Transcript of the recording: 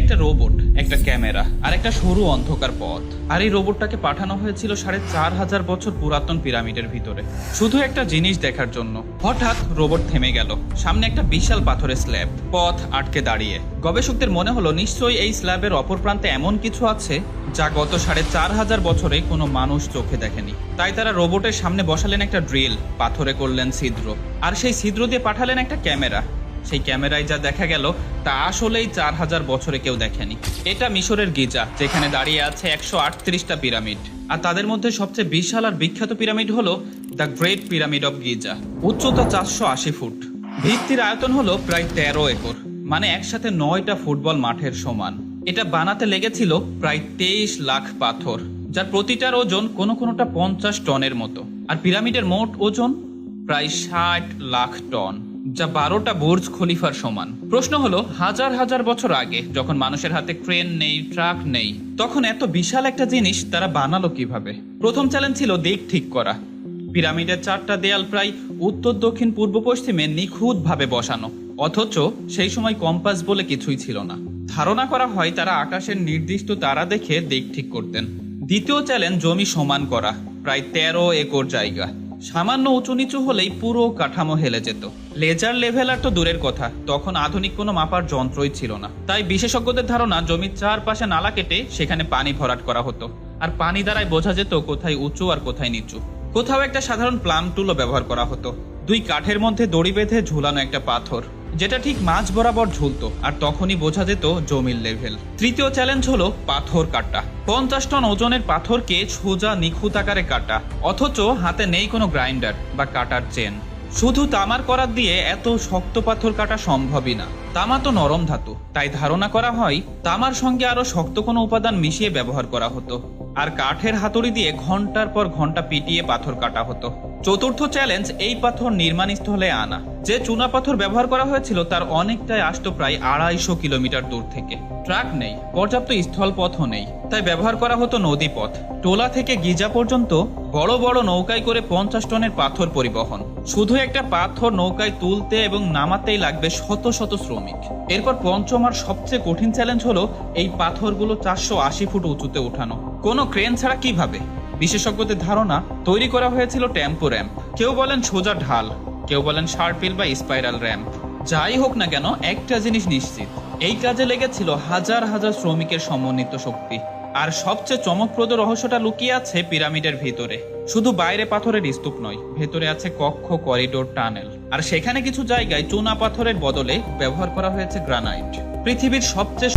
একটা রোবট, একটা ক্যামেরা আর একটা সরু অন্ধকার পথ। আর এই রোবটটাকে পাঠানো হয়েছিল ৪,৫০০ বছর পুরাতন পিরামিডের ভিতরে, শুধু একটা জিনিস দেখার জন্য। হঠাৎ রোবট থেমে গেল। সামনে একটা বিশাল পাথরের স্ল্যাব, পথ আটকে দাঁড়িয়ে। গবেষকদের মনে হলো নিশ্চয়ই এই স্ল্যাবের অপর প্রান্তে এমন কিছু আছে যা গত ৪,৫০০ বছরে কোনো মানুষ চোখে দেখেনি। তাই তারা রোবটের সামনে বসালেন একটা ড্রিল, পাথরে করলেন ছিদ্র, আর সেই ছিদ্র দিয়ে পাঠালেন একটা ক্যামেরা। সেই ক্যামেরায় যা দেখা গেল তা আসলেই ৪,০০০ বছরে কেউ দেখেনি। এটা মিশরের গিজা, যেখানে দাঁড়িয়ে আছে ১৩৮টা পিরামিড। আর তাদের মধ্যে সবচেয়ে বিশাল আর বিখ্যাত পিরামিড হলো the great pyramid of Giza. উচ্চতা ৪৮০ ফুট, ভিত্তির আয়তন হলো প্রায় ১৩ একর, মানে একসাথে ৯টা ফুটবল মাঠের সমান। এটা বানাতে লেগেছিল প্রায় ২৩ লাখ পাথর, যার প্রতিটার ওজন কোনোটা ৫০ টনের মতো। আর পিরামিডের মোট ওজন প্রায় ৬০ লাখ টন, যা ১২টা বুর্জ খলিফার সমান। প্রশ্ন হলো, হাজার হাজার বছর আগে যখন মানুষের হাতে ক্রেন নেই, ট্রাক নেই, তখন এত বিশাল একটা জিনিস তারা বানালো কিভাবে? প্রথম চ্যালেঞ্জ ছিল দিক ঠিক করা। পিরামিডের ৪টা দেয়াল প্রায় উত্তর, দক্ষিণ, পূর্ব, পশ্চিমে নিখুঁতভাবে বসানো, অথচ সেই সময় কম্পাস বলে কিছুই ছিল না। ধারণা করা হয় তারা আকাশের নির্দিষ্ট তারা দেখে দিক ঠিক করতেন। দ্বিতীয় চ্যালেঞ্জ জমি সমান করা, প্রায় ১৩ একর জায়গা। সামান্য উঁচু নিচু হলেই পুরো কাঠামো হেলে যেত। লেজার লেভেলার তো দূরের কথা, তখন আধুনিক কোনো মাপার যন্ত্রই ছিল না। তাই বিশেষজ্ঞদের ধারণা জমির চারপাশে নালা কেটে সেখানে পানি ভরাট করা হতো, আর পানি দ্বারাই বোঝা যেত কোথায় উঁচু আর কোথায় নিচু। কোথাও একটা সাধারণ প্লাম টুলও ব্যবহার করা হতো, দুই কাঠের মধ্যে দড়ি বেঁধে ঝুলানো একটা পাথর, যেটা ঠিক মাঝ বরাবর ঝুলতো, আর তখনই বোঝা যেত জমির লেভেল। তৃতীয় চ্যালেঞ্জ হলো পাথর কাটা। ৫০ টন ওজনের পাথরকে সোজা নিখুঁত আকারে কাটা, অথচ হাতে নেই কোনো গ্রাইন্ডার বা কাটার চেন। শুধু তামার করাত দিয়ে এত শক্ত পাথর কাটা সম্ভবই না। তামা তো নরম ধাতু, তাই ধারণা করা হয় তামার সঙ্গে আরো শক্ত কোনো উপাদান মিশিয়ে ব্যবহার করা হতো। আর কাঠের হাতুড়ি দিয়ে ঘন্টার পর ঘন্টা পিটিয়ে পাথর কাটা হতো। চতুর্থ চ্যালেঞ্জ, এই পাথর নির্মাণ স্থলে আনা। যে চুনা পাথর ব্যবহার করা হয়েছিল তার অনেকটাই আসতো প্রায় ২৫০ কিলোমিটার দূর থেকে। ট্রাক নেই, পর্যাপ্ত স্থলপথও নেই, তাই ব্যবহার করা হতো নদীপথ। টোলা থেকে গিজা পর্যন্ত বড় বড় নৌকায় করে ৫০ টনের পাথর পরিবহন। শুধু একটা পাথর নৌকায় তুলতে এবং নামাতেই লাগবে শত শত শ্রমিক। এরপর পঞ্চম আর সবচেয়ে কঠিন চ্যালেঞ্জ হলো এই পাথরগুলো ৪৮০ ফুট উঁচুতে উঠানো, কোনো ক্রেন ছাড়া কিভাবে? বিশেষজ্ঞদের ধারণা তৈরি করা হয়েছিল টেম্পো র্যাম্প। কেউ বলেন সোজা ঢাল, কেউ বলেন শার্পিল বা স্পাইরাল র্যাম্প। যাই হোক না কেন, একটা জিনিস নিশ্চিত, এই কাজে লেগেছিল হাজার হাজার শ্রমিকের সমন্বিত শক্তি। আর সবচেয়ে চমকপ্রদ রহস্যটা লুকিয়ে আছে পিরামিডের ভিতরে। শুধু বাইরে পাথরের স্তূপ নয়, ভেতরে আছে কক্ষ, করিডোর, টানেল। আর সেখানে কিছু জায়গায় চুনা পাথরের বদলে ব্যবহার করা হয়েছে গ্রানাইট, পৃথিবীর সবচেয়ে